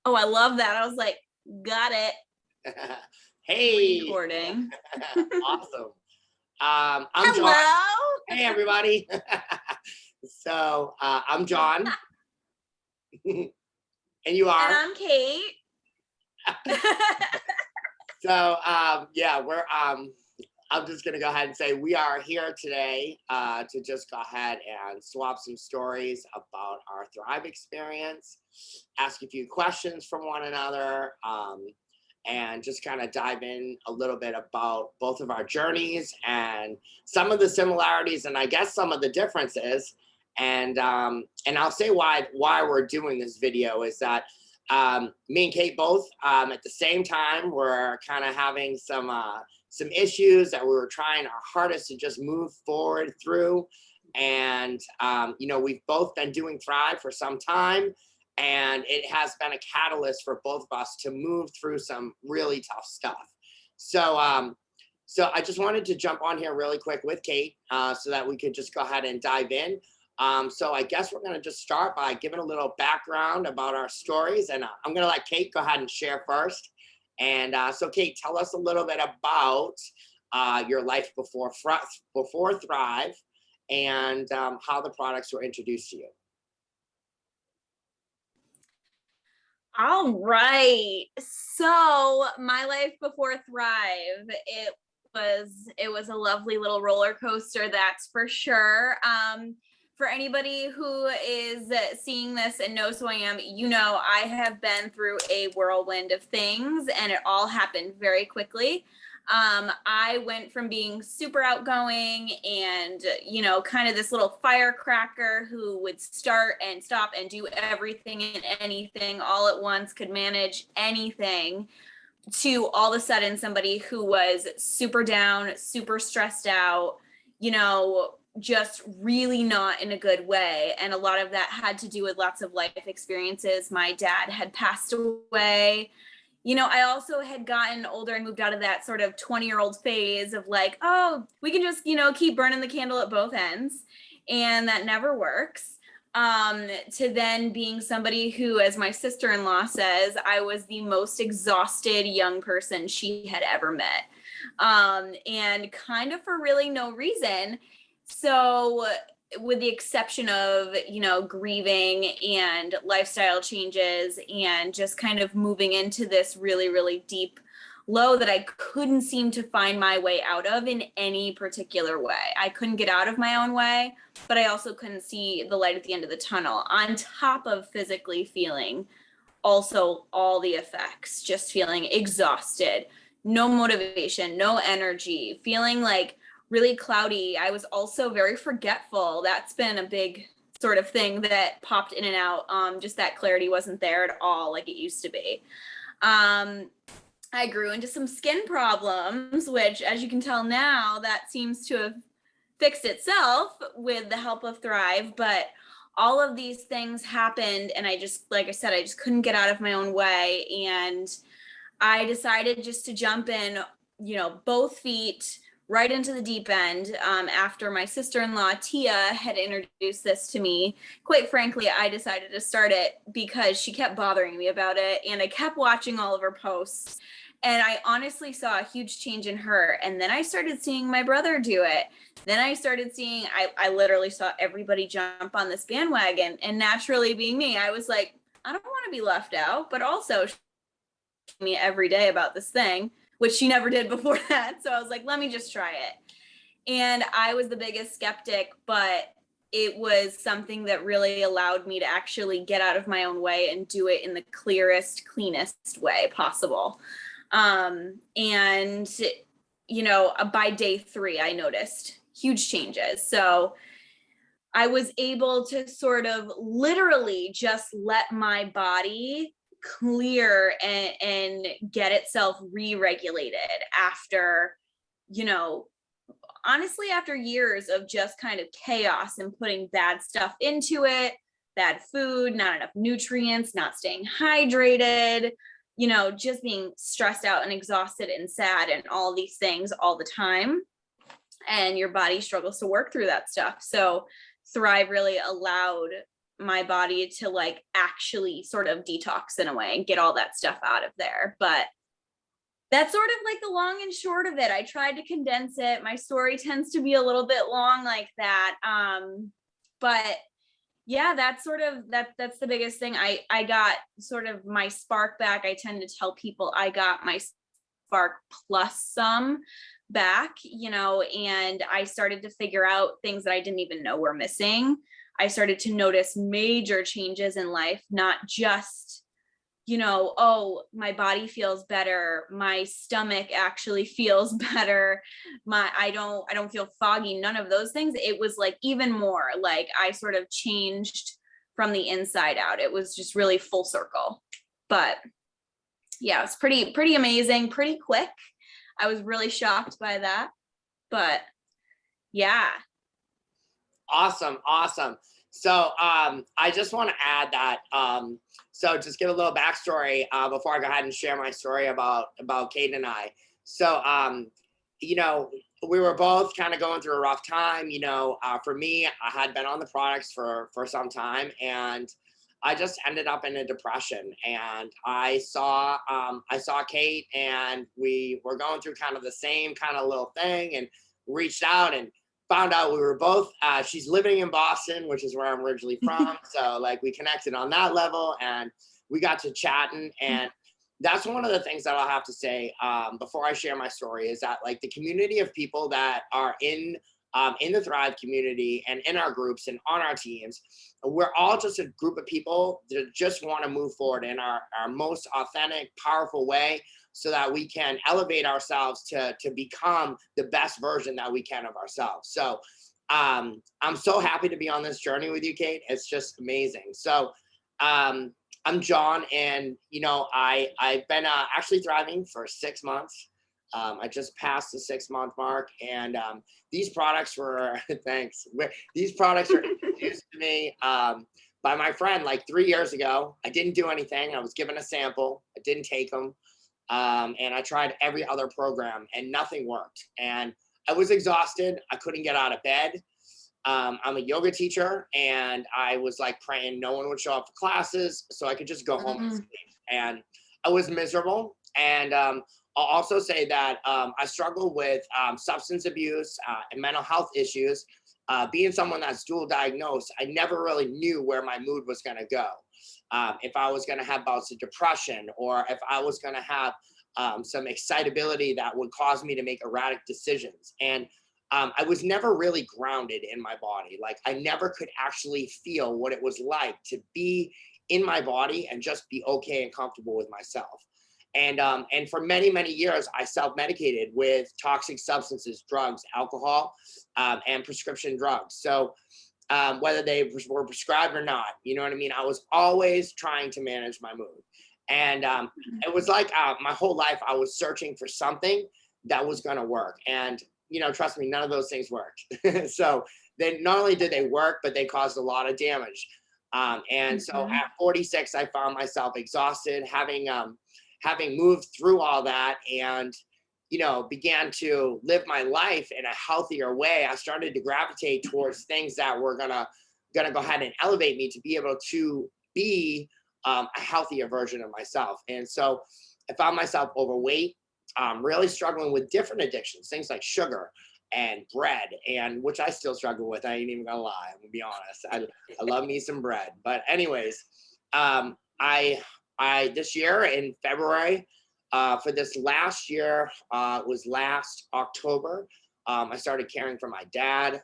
Oh, I love that. I was like, got it. Hey, Recording. awesome. I'm John. Hello. Hey, everybody. I'm John, and you And are. I'm Kate. Yeah, I'm just gonna go ahead and say we are here today to just go ahead and swap some stories about our Thrive experience, ask a few questions from one another, and just kind of dive in a little bit about both of our journeys and some of the similarities and I guess some of the differences. And I'll say why we're doing this video is that me and Kate both at the same time were kind of having some issues that we were trying our hardest to just move forward through. And we've both been doing Thrive for some time, and it has been a catalyst for both of us to move through some really tough stuff. So I just wanted to jump on here really quick with Kate so that we could just go ahead and dive in. So I guess we're going to just start by giving a little background about our stories, and I'm going to let Kate go ahead and share first. And so, Kate, tell us a little bit about your life before Thrive, and how the products were introduced to you. All right. So my life before Thrive, it was a lovely little roller coaster, that's for sure. For anybody who is seeing this and knows who I am, I have been through a whirlwind of things, and it all happened very quickly. I went from being super outgoing and, kind of this little firecracker who would start and stop and do everything and anything all at once, could manage anything, to all of a sudden somebody who was super down, super stressed out, just really not in a good way. And a lot of that had to do with lots of life experiences. My dad had passed away. I also had gotten older and moved out of that sort of 20-year-old phase of like, oh, we can just, keep burning the candle at both ends. And that never works. To then being somebody who, as my sister-in-law says, I was the most exhausted young person she had ever met. And kind of for really no reason. So with the exception of, grieving and lifestyle changes and just kind of moving into this really, really deep low that I couldn't seem to find my way out of in any particular way. I couldn't get out of my own way, but I also couldn't see the light at the end of the tunnel, on top of physically feeling also all the effects, just feeling exhausted, no motivation, no energy, feeling like really cloudy. I was also very forgetful. That's been a big sort of thing that popped in and out. Just that clarity wasn't there at all like it used to be. I grew into some skin problems, which, as you can tell now, that seems to have fixed itself with the help of Thrive. But all of these things happened, and I just, like I said, I just couldn't get out of my own way. And I decided just to jump in, both feet right into the deep end. After my sister-in-law, Tia, had introduced this to me. Quite frankly, I decided to start it because she kept bothering me about it, and I kept watching all of her posts. And I honestly saw a huge change in her. And then I started seeing my brother do it. Then I started seeing, I literally saw everybody jump on this bandwagon. And naturally, being me, I was like, I don't want to be left out, but also me every day about this thing, which she never did before that. So I was like, let me just try it. And I was the biggest skeptic, but it was something that really allowed me to actually get out of my own way and do it in the clearest, cleanest way possible. And by day 3, I noticed huge changes. So I was able to sort of literally just let my body clear and get itself re-regulated after, honestly, after years of just kind of chaos and putting bad stuff into it, bad food, not enough nutrients, not staying hydrated, just being stressed out and exhausted and sad and all these things all the time. And your body struggles to work through that stuff. So Thrive really allowed my body to like actually sort of detox in a way and get all that stuff out of there. But that's sort of like the long and short of it. I tried to condense it. My story tends to be a little bit long like that. But yeah, that's sort of that's the biggest thing. I got sort of my spark back. I tend to tell people I got my spark plus some back, you know, and I started to figure out things that I didn't even know were missing. I started to notice major changes in life, not just, you know, oh, my body feels better, my stomach actually feels better, I don't feel foggy, none of those things. It was like even more like I sort of changed from the inside out. It was just really full circle. But yeah, it's pretty amazing, pretty quick. I was really shocked by that. But yeah. Awesome. So I just want to add that. So just give a little backstory before I go ahead and share my story about Kate and I. So you know, we were both kind of going through a rough time. You know, for me, I had been on the products for some time, and I just ended up in a depression. And I saw Kate, and we were going through kind of the same kind of little thing, and reached out and found out we were both she's living in Boston, which is where I'm originally from. So like we connected on that level, and we got to chatting. And that's one of the things that I'll have to say before I share my story is that like the community of people that are in the Thrive community and in our groups and on our teams, we're all just a group of people that just want to move forward in our most authentic, powerful way, so that we can elevate ourselves to become the best version that we can of ourselves. So I'm so happy to be on this journey with you, Kate. It's just amazing. So I'm John, and you know, I've been actually thriving for 6 months. I just passed the 6-month mark, and these products were thanks. These products were introduced to me by my friend like 3 years ago. I didn't do anything. I was given a sample. I didn't take them, and I tried every other program, and nothing worked. And I was exhausted. I couldn't get out of bed. I'm a yoga teacher, and I was like praying no one would show up for classes so I could just go home and sleep. And I was miserable. And I'll also say that I struggle with substance abuse and mental health issues. Being someone that's dual diagnosed, I never really knew where my mood was going to go. If I was going to have bouts of depression, or if I was going to have some excitability that would cause me to make erratic decisions. And I was never really grounded in my body. Like I never could actually feel what it was like to be in my body and just be okay and comfortable with myself. And for many years, I self-medicated with toxic substances, drugs, alcohol, and prescription drugs. So whether they were prescribed or not, you know what I mean? I was always trying to manage my mood. And it was like my whole life, I was searching for something that was going to work. And you know, trust me, none of those things worked. So they not only did they work, but they caused a lot of damage. And so at 46, I found myself exhausted, having moved through all that, and you know, began to live my life in a healthier way. I started to gravitate towards things that were gonna go ahead and elevate me to be able to be a healthier version of myself. And so I found myself overweight, really struggling with different addictions, things like sugar and bread, and which I still struggle with. I ain't even gonna lie. I'm gonna be honest. I love me some bread. But anyways, I this year in February, for this last year, was last October, I started caring for my dad,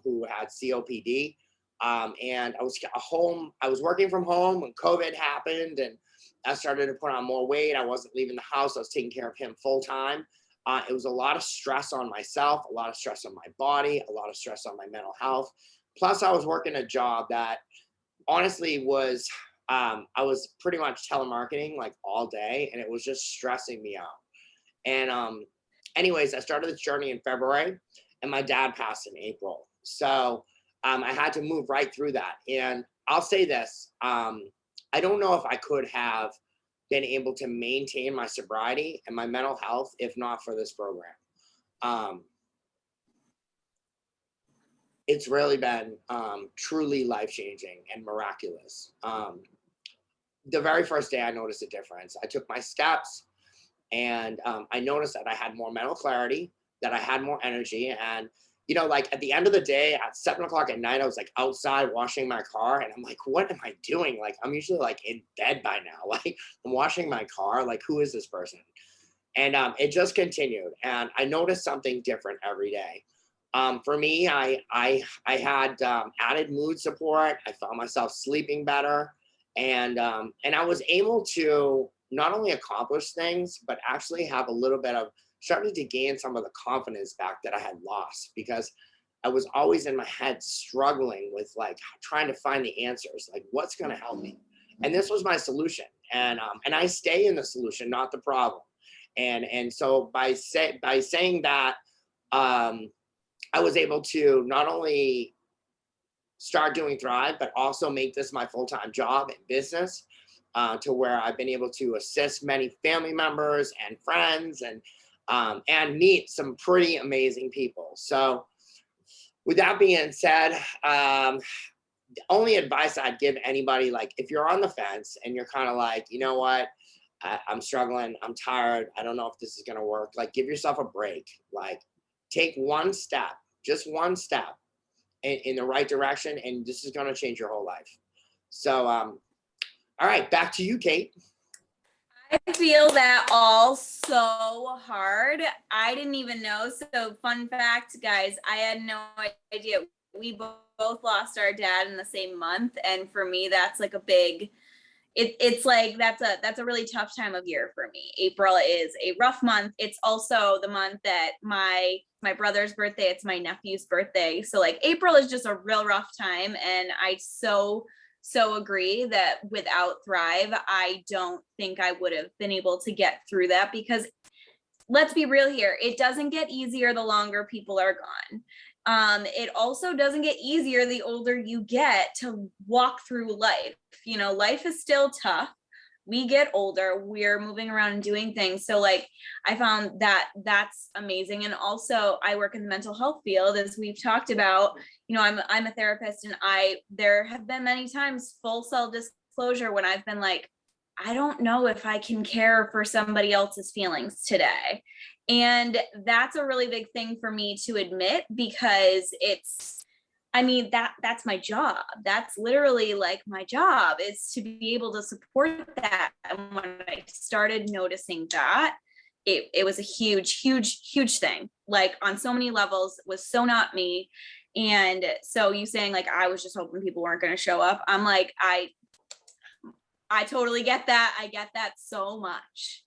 who had COPD. And I was home. I was working from home when COVID happened, and I started to put on more weight. I wasn't leaving the house. I was taking care of him full time. It was a lot of stress on myself, a lot of stress on my body, a lot of stress on my mental health. Plus, I was working a job that honestly was, I was pretty much telemarketing like all day, and it was just stressing me out. And anyways, I started this journey in February, and my dad passed in April. So I had to move right through that. And I'll say this, I don't know if I could have been able to maintain my sobriety and my mental health if not for this program. it's really been truly life-changing and miraculous. The very first day I noticed a difference. I took my steps, and I noticed that I had more mental clarity, that I had more energy. And like at the end of the day at 7 o'clock at night, I was like outside washing my car, and I'm like, what am I doing? Like, I'm usually like in bed by now. Like, I'm washing my car. Like, who is this person? And it just continued, and I noticed something different every day. For me, I had added mood support. I found myself sleeping better, and I was able to not only accomplish things, but actually have a little bit of started to gain some of the confidence back that I had lost, because I was always in my head struggling with like trying to find the answers, like what's going to help me. And this was my solution, and I stay in the solution, not the problem. And so by saying that, um, I was able to not only start doing Thrive, but also make this my full-time job and business, to where I've been able to assist many family members and friends, and meet some pretty amazing people. So with that being said, the only advice I'd give anybody, like if you're on the fence and you're kind of like, you know what, I'm struggling, I'm tired, I don't know if this is going to work, like give yourself a break. Like take one step, just one step in the right direction, and this is going to change your whole life. So all right, back to you, Kate. I feel that all so hard. I didn't even know. So, fun fact, guys, I had no idea. We both lost our dad in the same month, and for me, that's like a big. It's like that's a really tough time of year for me. April is a rough month. It's also the month that my brother's birthday. It's my nephew's birthday. So like April is just a real rough time, and I so agree that without Thrive, I don't think I would have been able to get through that, because let's be real here, it doesn't get easier the longer people are gone. It also doesn't get easier the older you get to walk through life. Life is still tough. We get older, we're moving around and doing things. So like I found that that's amazing. And also I work in the mental health field, as we've talked about. I'm a therapist, and there have been many times, full self disclosure, when I've been like, I don't know if I can care for somebody else's feelings today. And that's a really big thing for me to admit, because that's my job. That's literally like my job, is to be able to support that. And when I started noticing that, it was a huge thing, like on so many levels, was so not me. And so you saying like, I was just hoping people weren't going to show up. I'm like, I totally get that. I get that so much.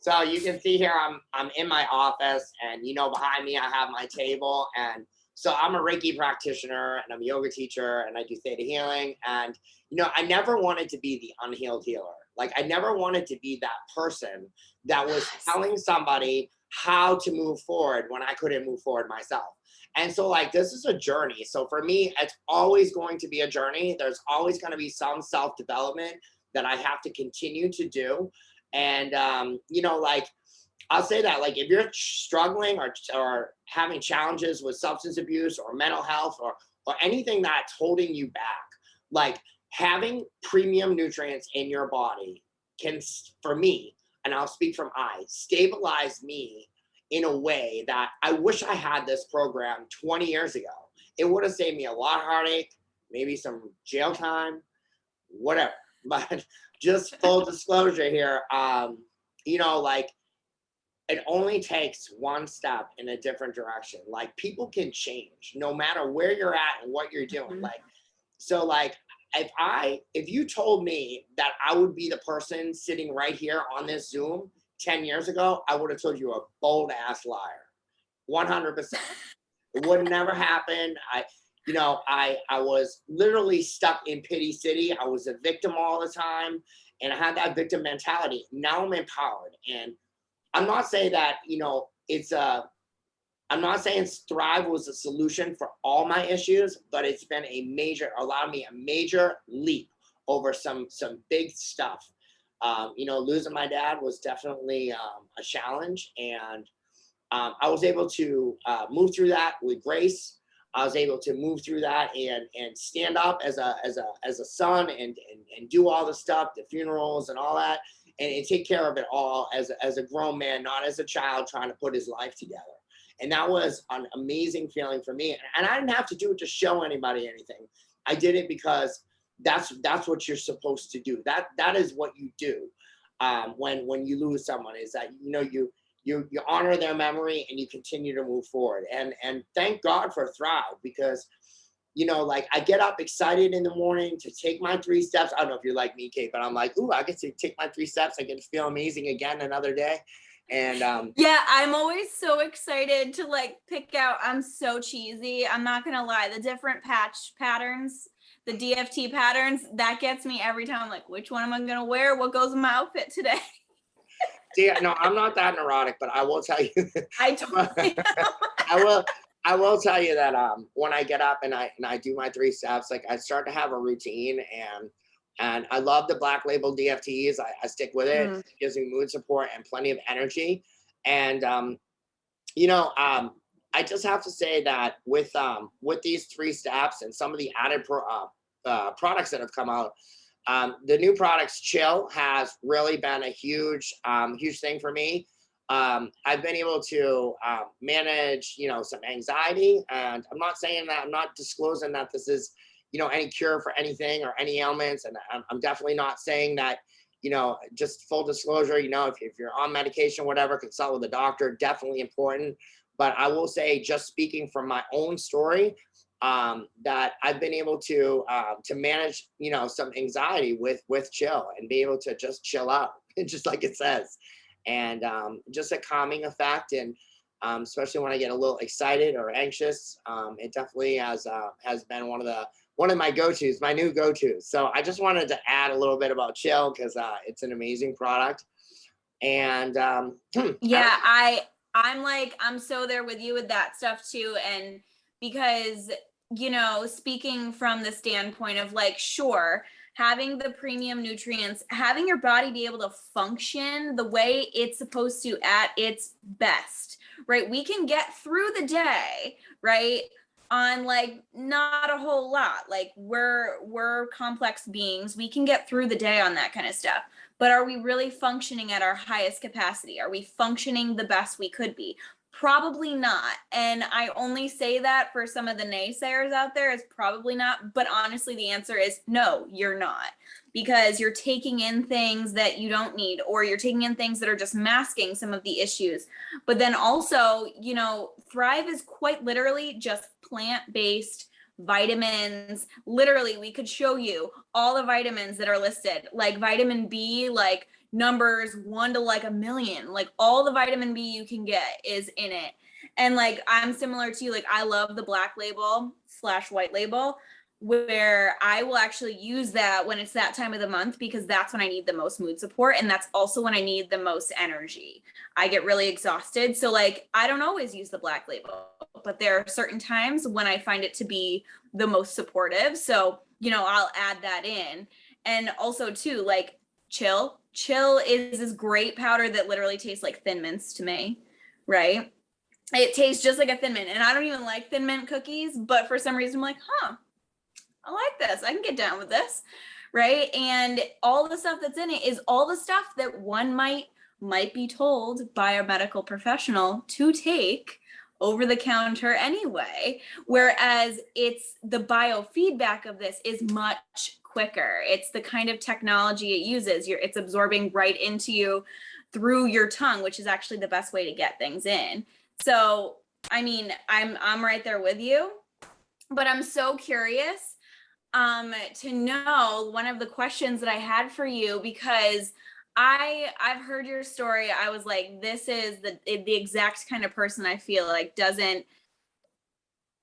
So you can see here, I'm in my office, and behind me I have my table, and so I'm a Reiki practitioner, and I'm a yoga teacher, and I do theta healing. And I never wanted to be the unhealed healer. Like I never wanted to be that person that was telling somebody how to move forward when I couldn't move forward myself. And so like this is a journey. So for me, it's always going to be a journey. There's always going to be some self-development that I have to continue to do. And like I'll say that, like if you're struggling or having challenges with substance abuse or mental health or anything that's holding you back, like having premium nutrients in your body can, for me, and I'll speak from stabilize me in a way that I wish I had this program 20 years ago. It would have saved me a lot of heartache, maybe some jail time, whatever. But just full disclosure here, like it only takes one step in a different direction. Like people can change no matter where you're at and what you're doing. Mm-hmm. Like, so like if you told me that I would be the person sitting right here on this Zoom 10 years ago, I would have told you a bold ass liar. 100%. It would never happen. I was literally stuck in pity city. I was a victim all the time, and I had that victim mentality. Now I'm empowered, and I'm not saying that, I'm not saying Thrive was a solution for all my issues, but it's been allowed me a major leap over some big stuff. Losing my dad was definitely a challenge, and I was able to move through that with grace. I was able to move through that and stand up as a son and do all the stuff, the funerals and all that, and take care of it all as a grown man, not as a child trying to put his life together. And that was an amazing feeling for me. And I didn't have to do it to show anybody anything. I did it because that's what you're supposed to do. That is what you do when you lose someone, is that you honor their memory and you continue to move forward. And thank God for Thrive, because like I get up excited in the morning to take my 3 steps. I don't know if you're like me, Kate, but I'm like, ooh, I get to take my 3 steps. I get to feel amazing again another day. And yeah, I'm always so excited to like pick out. I'm so cheesy. I'm not gonna lie. The different patch patterns, the DFT patterns, that gets me every time. I'm like, which one am I gonna wear? What goes in my outfit today? yeah, no, I'm not that neurotic, but I will tell you. I totally I will tell you that when I get up and I do my 3 steps, like I start to have a routine, and I love the Black Label DFTs. I stick with it. It gives me mood support and plenty of energy. And I just have to say that with these 3 steps and some of the added products that have come out, the new products, Chill, has really been a huge thing for me. I've been able to manage, some anxiety, and I'm not saying that, I'm not disclosing that this is, any cure for anything or any ailments. And I'm definitely not saying that, just full disclosure, if you're on medication, whatever, consult with a doctor, definitely important. But I will say, just speaking from my own story, that I've been able to manage, some anxiety with Chill, and be able to just chill out, just like it says. And just a calming effect. And especially when I get a little excited or anxious, it definitely has been one of my go-tos, my new go-tos. So I just wanted to add a little bit about Chill, because it's an amazing product. And yeah, I'm so there with you with that stuff too. And because, speaking from the standpoint of like, sure, having the premium nutrients, having your body be able to function the way it's supposed to at its best, right? We can get through the day, right? On like not a whole lot. Like we're complex beings. We can get through the day on that kind of stuff. But are we really functioning at our highest capacity? Are we functioning the best we could be? Probably not. And I only say that for some of the naysayers out there, is probably not. But honestly, the answer is no, you're not. Because you're taking in things that you don't need, or you're taking in things that are just masking some of the issues. But then also, Thrive is quite literally just plant-based vitamins. Literally, we could show you all the vitamins that are listed, like vitamin B, like numbers 1 to like 1,000,000, like all the vitamin B you can get is in it. And like, I'm similar to you, like I love the Black Label / White Label, where I will actually use that when it's that time of the month, because that's when I need the most mood support. And that's also when I need the most energy. I get really exhausted. So like, I don't always use the Black Label, but there are certain times when I find it to be the most supportive. So, I'll add that in. And also too, like Chill is this great powder that literally tastes like Thin Mints to me, right? It tastes just like a Thin Mint, and I don't even like Thin Mint cookies, but for some reason I'm like, I like this. I can get down with this, right? And all the stuff that's in it is all the stuff that one might be told by a medical professional to take over the counter anyway. Whereas it's the biofeedback of this is much quicker. It's the kind of technology it uses. It's absorbing right into you through your tongue, which is actually the best way to get things in. So, I mean, I'm right there with you, but I'm so curious to know one of the questions that I had for you, because I've heard your story. I was like, this is the exact kind of person I feel like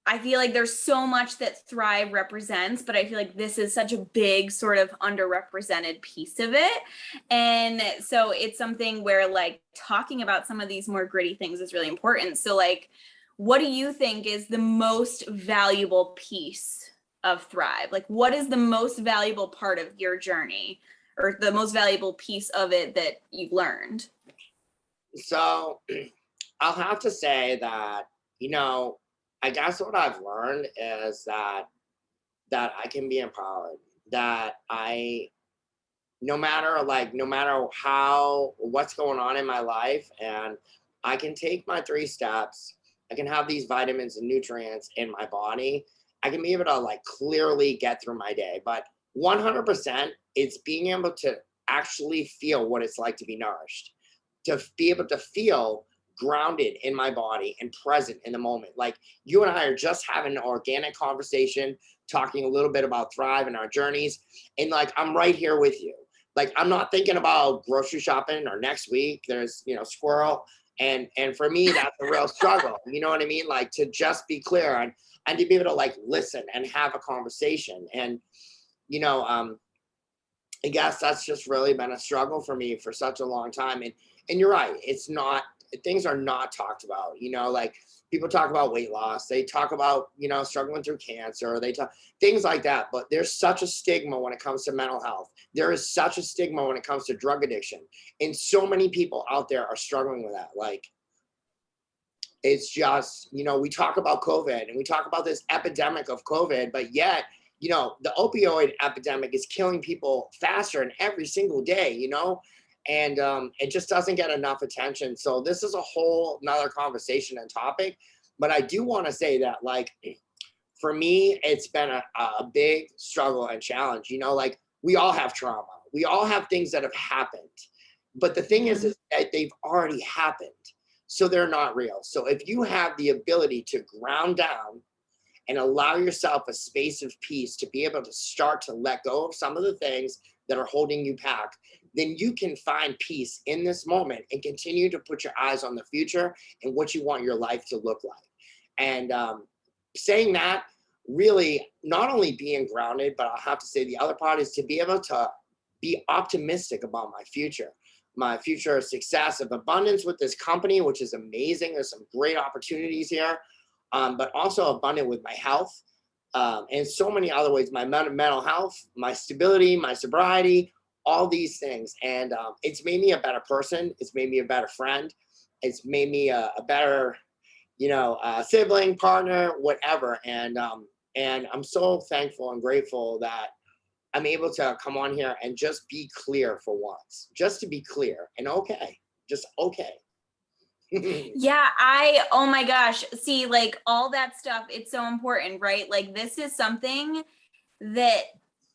I feel like there's so much that Thrive represents, but I feel like this is such a big sort of underrepresented piece of it. And so it's something where like talking about some of these more gritty things is really important. So like, what do you think is the most valuable piece of Thrive? Like, what is the most valuable part of your journey, or the most valuable piece of it that you've learned? So I'll have to say that, I guess what I've learned is that I can be empowered, that I no matter how what's going on in my life, and I can take my 3 steps, I can have these vitamins and nutrients in my body, I can be able to like clearly get through my day. But 100% it's being able to actually feel what it's like to be nourished, to be able to feel grounded in my body and present in the moment. Like you and I are just having an organic conversation, talking a little bit about Thrive and our journeys, and like I'm right here with you. Like I'm not thinking about grocery shopping or next week there's, squirrel. And for me that's a real struggle. You know what I mean? Like to just be clear and to be able to like listen and have a conversation. And you know, I guess that's just really been a struggle for me for such a long time. And you're right, it's not, things are not talked about. Like people talk about weight loss, they talk about, struggling through cancer, they talk things like that. But there's such a stigma when it comes to mental health. There is such a stigma when it comes to drug addiction. And so many people out there are struggling with that. Like it's just, we talk about COVID and we talk about this epidemic of COVID, but yet, the opioid epidemic is killing people faster and every single day, and it just doesn't get enough attention. So this is a whole nother conversation and topic. But I do want to say that, like, for me, it's been a big struggle and challenge. Like we all have trauma, we all have things that have happened. But the thing is that they've already happened. So they're not real. So if you have the ability to ground down and allow yourself a space of peace to be able to start to let go of some of the things that are holding you back, then you can find peace in this moment and continue to put your eyes on the future and what you want your life to look like. And saying that, really not only being grounded, but I'll have to say the other part is to be able to be optimistic about my future success of abundance with this company, which is amazing. There's some great opportunities here, but also abundant with my health, and so many other ways, my mental health, my stability, my sobriety, all these things. And it's made me a better person. It's made me a better friend. It's made me a better, sibling, partner, whatever. And I'm so thankful and grateful that I'm able to come on here and just be clear for once, just to be clear and okay, just okay. Yeah, oh my gosh. See, like all that stuff, it's so important, right? Like this is something that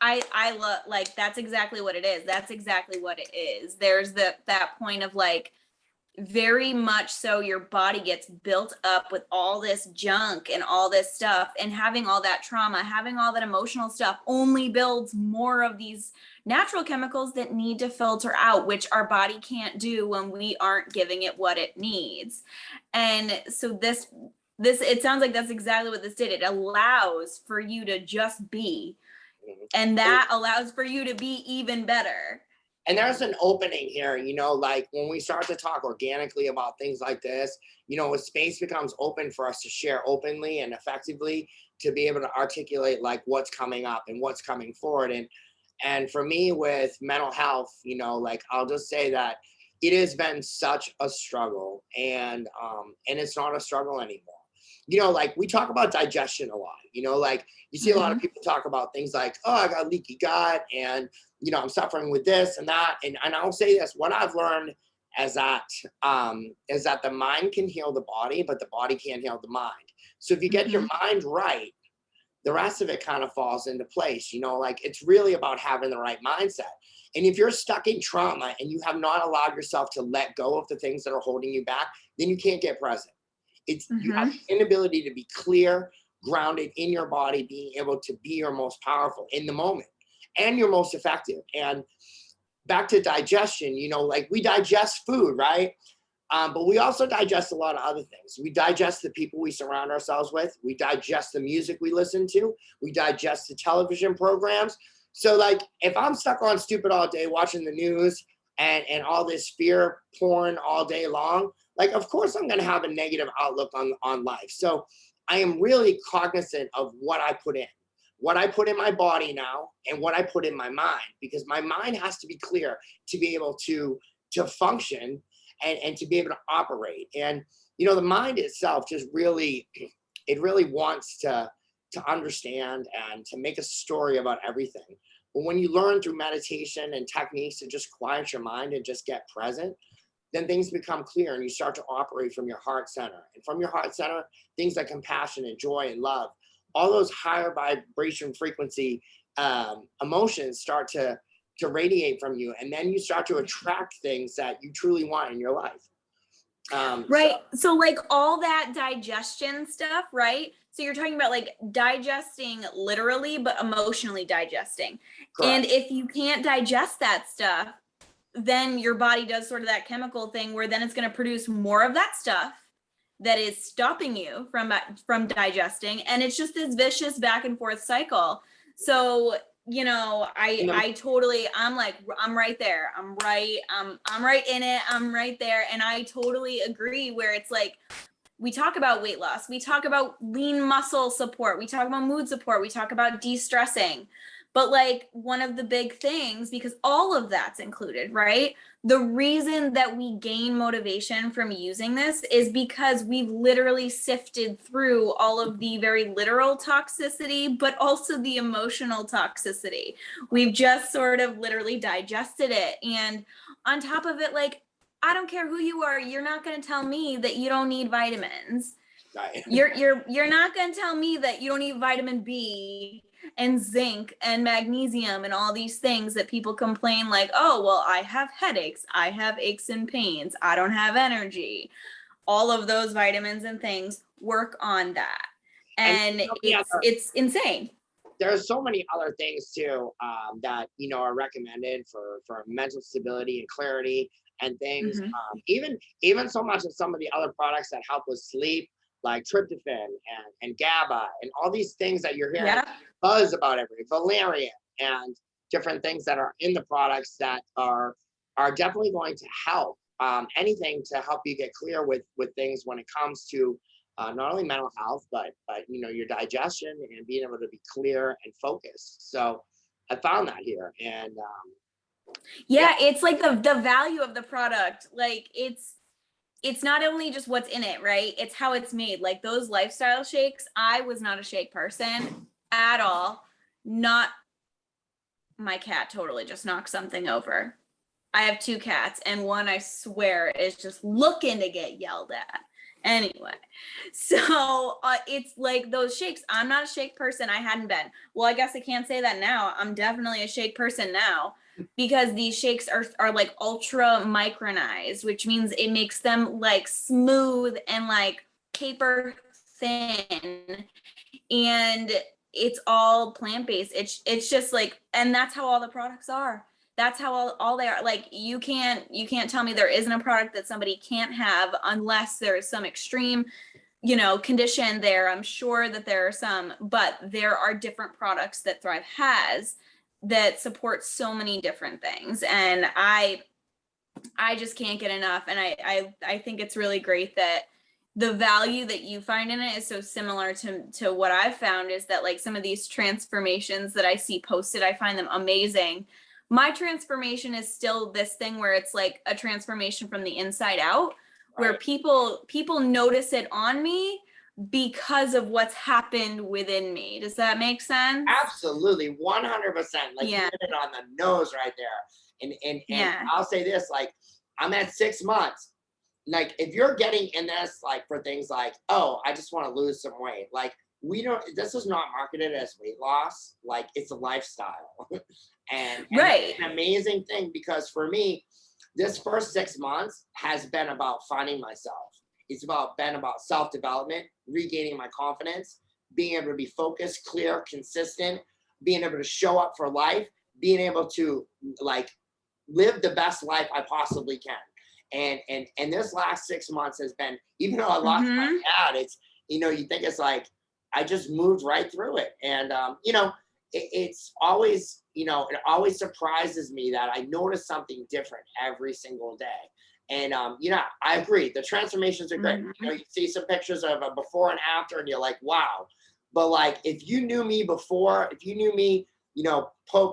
I love. Like that's exactly what it is. That's exactly what it is. There's that point of like, very much so your body gets built up with all this junk and all this stuff, and having all that trauma, having all that emotional stuff only builds more of these natural chemicals that need to filter out, which our body can't do when we aren't giving it what it needs. And so this it sounds like that's exactly what this did. It allows for you to just be, and that allows for you to be even better. And there's an opening here, like when we start to talk organically about things like this, a space becomes open for us to share openly and effectively, to be able to articulate like what's coming up and what's coming forward. And for me with mental health, like I'll just say that it has been such a struggle, and it's not a struggle anymore. Like we talk about digestion a lot, like you see a lot of people talk about things like, oh, I got leaky gut and, I'm suffering with this and that. And I'll say this, what I've learned is that the mind can heal the body, but the body can't heal the mind. So if you get your mind right, the rest of it kind of falls into place. Like it's really about having the right mindset. And if you're stuck in trauma and you have not allowed yourself to let go of the things that are holding you back, then you can't get present. You have the inability to be clear, grounded in your body, being able to be your most powerful in the moment and your most effective. And back to digestion, like we digest food, right? But we also digest a lot of other things. We digest the people we surround ourselves with. We digest the music we listen to. We digest the television programs. So like if I'm stuck on stupid all day watching the news and all this fear porn all day long, like of course I'm going to have a negative outlook on life. So I am really cognizant of what I put in my body now and what I put in my mind, because my mind has to be clear to be able to function and to be able to operate. And the mind itself just really it really wants to understand and to make a story about everything. But when you learn through meditation and techniques to just quiet your mind and just get present, then things become clear and you start to operate from your heart center. And from your heart center, things like compassion and joy and love, all those higher vibration frequency emotions start to radiate from you. And then you start to attract things that you truly want in your life. Right. So like all that digestion stuff, right? So you're talking about like digesting literally, but emotionally digesting. Correct. And if you can't digest that stuff, then your body does sort of that chemical thing where then it's going to produce more of that stuff that is stopping you from digesting. And it's just this vicious back and forth cycle. So, you know, I totally, I'm like, I'm right there. I'm right in it. I'm right there. And I totally agree where it's like, we talk about weight loss, we talk about lean muscle support, we talk about mood support, we talk about de-stressing. But like one of the big things, because all of that's included, right? The reason that we gain motivation from using this is because we've literally sifted through all of the very literal toxicity, but also the emotional toxicity. We've just sort of literally digested it. And on top of it, like, I don't care who you are, you're not going to tell me that you don't need vitamins. Right. You're not going to tell me that you don't need vitamin B and zinc and magnesium and all these things that people complain like, oh, well, I have headaches, I have aches and pains, I don't have energy. All of those vitamins and things work on that. And it's insane. There's so many other things too that, you know, are recommended for mental stability and clarity and things. Even so much as some of the other products that help with sleep, like tryptophan and GABA and all these things that you're hearing buzz about valerian and different things that are in the products that are definitely going to help. Anything to help you get clear with things when it comes to not only mental health, but you know, your digestion and being able to be clear and focused. So I found that here, and it's like the value of the product. Like it's not only just what's in it, right? It's how it's made. Like those lifestyle shakes, I was not a shake person at all. Not, my cat totally just knocked something over. I have 2 cats and one, I swear, is just looking to get yelled at. Anyway, so it's like those shakes. I'm not a shake person. I hadn't been. Well, I guess I can't say that now. I'm definitely a shake person now because these shakes are like ultra micronized, which means it makes them like smooth and like paper thin. And it's all plant-based. It's just like, and that's how all the products are. That's how all they are. Like you can't tell me there isn't a product that somebody can't have unless there is some extreme, you know, condition there. I'm sure that there are some, but there are different products that Thrive has that support so many different things. And I just can't get enough. And I think it's really great that the value that you find in it is so similar to what I've found, is that like some of these transformations that I see posted, I find them amazing. My transformation is still this thing where it's like a transformation from the inside out, where people notice it on me because of what's happened within me. Does that make sense? Absolutely, 100%. Like you hit it on the nose right there. And I'll say this, like I'm at 6 months. Like if you're getting in this, like for things like, oh, I just want to lose some weight. Like this is not marketed as weight loss. Like it's a lifestyle. and it's an amazing thing, because for me, this first 6 months has been about finding myself. It's been about self-development, regaining my confidence, being able to be focused, clear, consistent, being able to show up for life, being able to like live the best life I possibly can. And this last 6 months has been, even though I lost my dad, it's, you know, you think it's like, I just moved right through it. And, you know, it's always, you know, it always surprises me that I notice something different every single day. And, you know, I agree. The transformations are great. You know, you see some pictures of a before and after and you're like, wow. But like, if you knew me before, if you knew me, you know,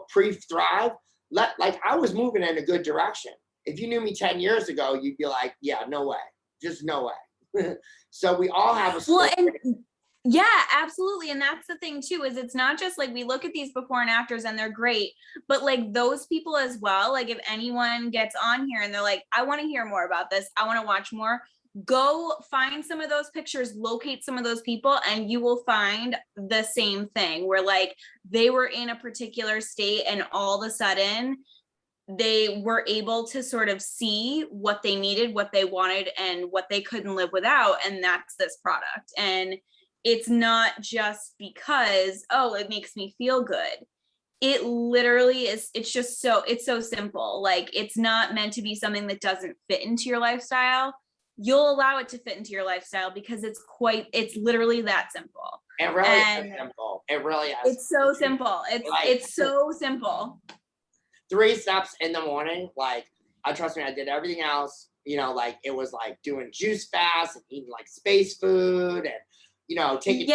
pre-Thrive, like I was moving in a good direction. If you knew me 10 years ago, you'd be like, yeah, no way, just no way. So we all have a story. Well, and Yeah, absolutely. And that's the thing too, is it's not just like we look at these before and afters and they're great, but like those people as well, like if anyone gets on here and they're like, I want to hear more about this, I want to watch more, go find some of those pictures, locate some of those people, and you will find the same thing where like they were in a particular state and all of a sudden they were able to sort of see what they needed, what they wanted, and what they couldn't live without. And that's this product. And it's not just because, oh, it makes me feel good. It literally is, it's so simple. Like it's not meant to be something that doesn't fit into your lifestyle. You'll allow it to fit into your lifestyle because it's literally that simple. It really is simple. It really is. It's so simple. It's so simple. 3 steps in the morning, like, trust me, I did everything else, you know, like it was like doing juice fast and eating like space food and, you know, taking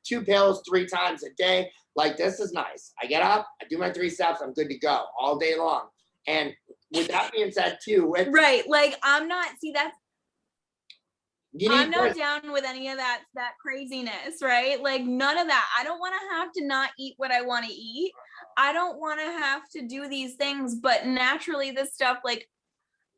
2 pills 3 times a day. Like, this is nice. I get up, I do my 3 steps, I'm good to go all day long. And with that being said too, right, like I'm not down with any of that craziness, right? Like none of that. I don't want to have to not eat what I want to eat. I don't want to have to do these things, but naturally this stuff, like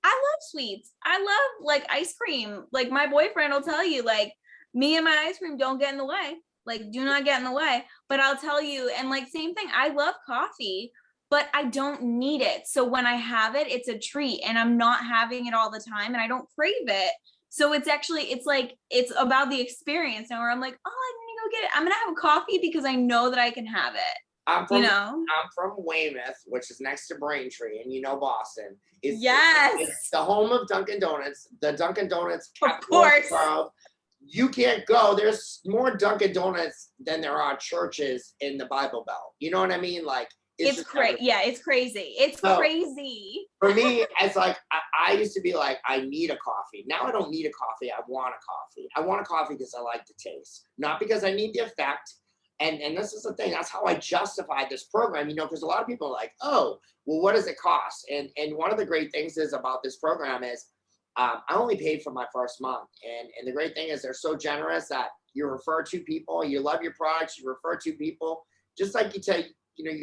I love sweets. I love like ice cream. Like my boyfriend will tell you, like me and my ice cream don't get in the way. Like do not get in the way. But I'll tell you, and like same thing, I love coffee, but I don't need it. So when I have it, it's a treat and I'm not having it all the time and I don't crave it. So it's about the experience now where I'm like, oh, I'm gonna go get it. I'm gonna have a coffee because I know that I can have it. I'm from Weymouth, which is next to Braintree, and you know Boston. It's the home of Dunkin' Donuts. The Dunkin' Donuts capital of the world. You can't go. There's more Dunkin' Donuts than there are churches in the Bible Belt. You know what I mean? Like it's crazy. Yeah, it's crazy. It's crazy. For me, it's like I used to be like, I need a coffee. Now I don't need a coffee. I want a coffee. I want a coffee because I like the taste, not because I need the effect. And this is the thing. That's how I justified this program, you know, because a lot of people are like, oh, well, what does it cost? And one of the great things is about this program is I only paid for my first month. And the great thing is they're so generous that you refer to people, you love your products, you refer to people, just like you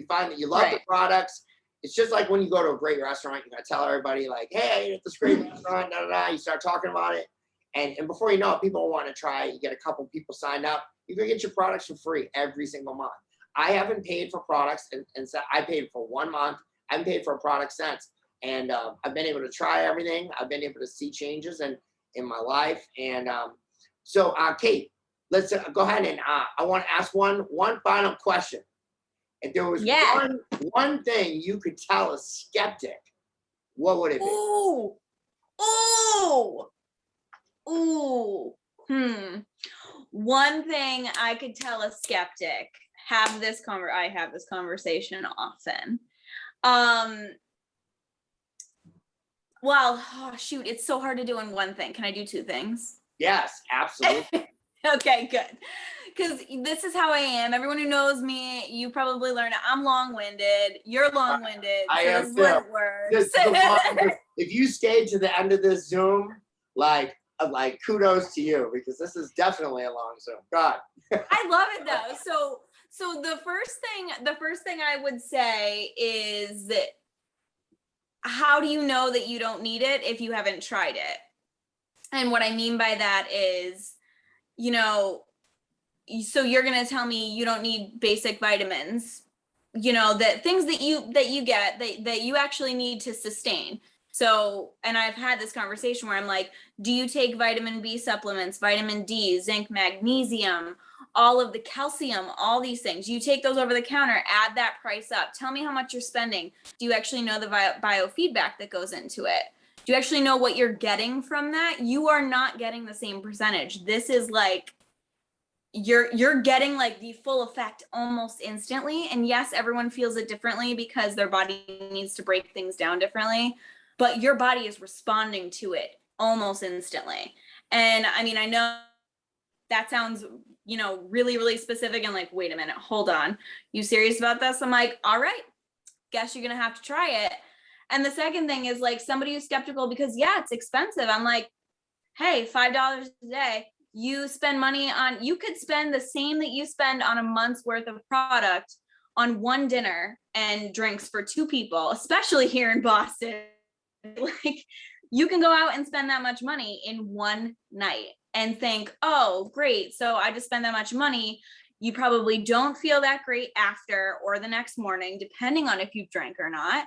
find that you love the products. It's just like when you go to a great restaurant, you gotta tell everybody like, hey, I ate at this great restaurant, you start talking about it. And before you know it, people want to try it. You get a couple people signed up. You can get your products for free every single month. I haven't paid for products, and so I paid for 1 month. I haven't paid for a product since. And I've been able to try everything. I've been able to see changes in my life. And so, Kate, let's go ahead and I want to ask one final question. If there was one thing you could tell a skeptic, what would it be? One thing I could tell a skeptic, I have this conversation often. Well, shoot, it's so hard to do in one thing. Can I do 2 things? Yes, absolutely. Okay, good. Because this is how I am. Everyone who knows me, you probably learned I'm long-winded. You're long-winded. I am too. If you stayed to the end of this Zoom, like kudos to you, because this is definitely a long Zoom. God. I love it though. So the first thing I would say is that how do you know that you don't need it if you haven't tried it? And what I mean by that is, you know, so you're going to tell me you don't need basic vitamins, you know, that things that you get that you actually need to sustain. So, and I've had this conversation where I'm like, do you take vitamin B supplements, vitamin D, zinc, magnesium, all of the calcium, all these things? You take those over the counter, add that price up. Tell me how much you're spending. Do you actually know the biofeedback that goes into it? Do you actually know what you're getting from that? You are not getting the same percentage. This is like, you're getting like the full effect almost instantly. And yes, everyone feels it differently because their body needs to break things down differently, but your body is responding to it almost instantly. And I mean, I know that sounds, you know, really, really specific and like, wait a minute, hold on. You serious about this? I'm like, all right, guess you're going to have to try it. And the second thing is like somebody who's skeptical because it's expensive. I'm like, hey, $5 a day. you spend money on, you could spend the same that you spend on a month's worth of product on one dinner and drinks for two people, especially here in Boston. Like, you can go out and spend that much money in one night and think, oh, great. So I just spent that much money. You probably don't feel that great after or the next morning, depending on if you've drank or not.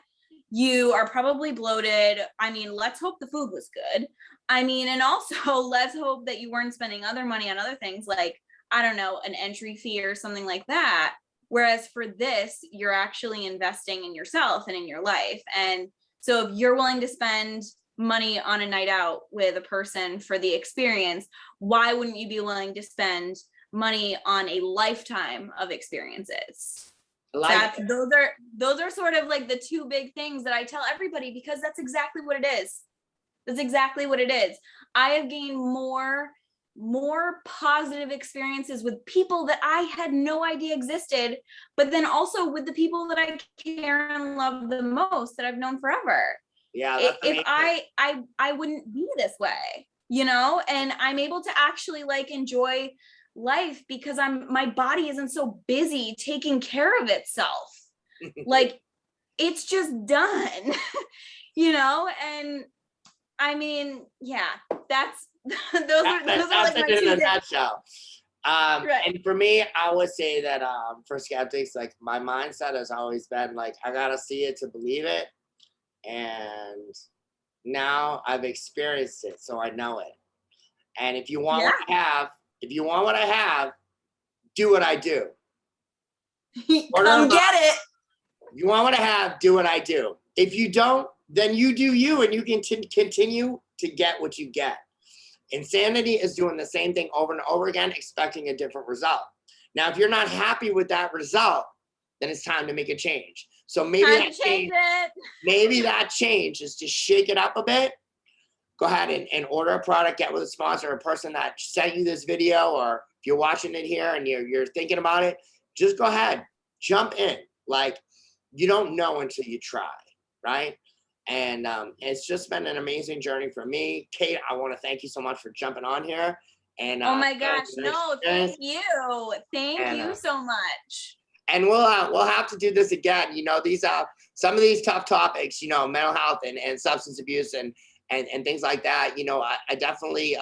You are probably bloated. I mean, let's hope the food was good. I mean, and also let's hope that you weren't spending other money on other things like, I don't know, an entry fee or something like that. Whereas for this, you're actually investing in yourself and in your life. And so if you're willing to spend money on a night out with a person for the experience, why wouldn't you be willing to spend money on a lifetime of experiences? Like Those are sort of like the two big things that I tell everybody, because that's exactly what it is. That's exactly what it is. I have gained more positive experiences with people that I had no idea existed, but then also with the people that I care and love the most that I've known forever. yeah, that's If amazing. I wouldn't be this way, you know, and I'm able to actually like enjoy life because my body isn't so busy taking care of itself. Like, it's just done. You know, and I mean, yeah, that's those are That's like my it in two a things. nutshell. Right. And for me, I would say that for skeptics, like my mindset has always been like, I gotta see it to believe it. And now I've experienced it, so I know it. And if you want Yeah. what I have, if you want what I have, do what I do. Come get it. If you want what I have, do what I do. If you don't, then you do you, and you can continue to get what you get. Insanity is doing the same thing over and over again, expecting a different result. Now, if you're not happy with that result, then it's time to make a change. So maybe Time to change it. maybe that change is to shake it up a bit. Go ahead and order a product, get with a sponsor, a person that sent you this video, or if you're watching it here and you're thinking about it, just go ahead, jump in. Like, you don't know until you try, right? And it's just been an amazing journey for me. Kate, I want to thank you so much for jumping on here. And Oh my gosh, no, thank you. Thank you so much. And we'll have to do this again. You know, these some of these tough topics, you know, mental health and substance abuse and things like that. You know, I definitely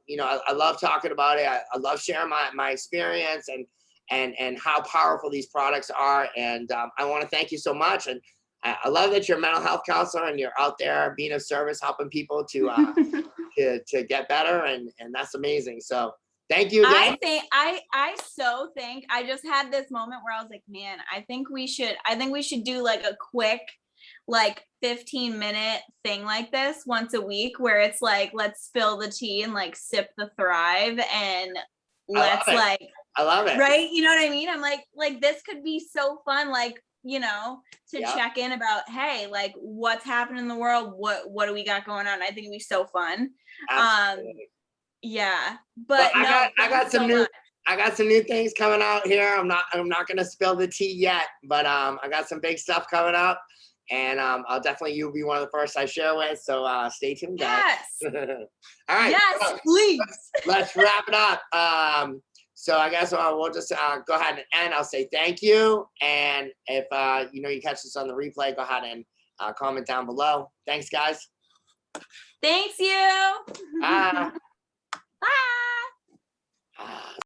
you know, I love talking about it. I love sharing my experience and how powerful these products are. And I want to thank you so much. And I love that you're a mental health counselor and you're out there being of service, helping people to to get better, and that's amazing. So thank you again. I just had this moment where I was like, man, I think we should do like a quick like 15-minute thing like this once a week where it's like, let's spill the tea and like sip the Thrive and let's like, I love it. Right? You know what I mean? I'm like this could be so fun, like, you know, to check in about, hey, like what's happening in the world? What do we got going on? I think it'd be so fun. Absolutely. Yeah, but well, no, I got some new things coming out here. I'm not gonna spill the tea yet, but I got some big stuff coming up, and I'll definitely, you'll be one of the first I share with. So stay tuned, guys. Yes. All right. Yes, please. Let's wrap it up. So I guess we'll just go ahead and end. I'll say thank you, and if you know, you catch this on the replay, go ahead and comment down below. Thanks, guys. Thanks you.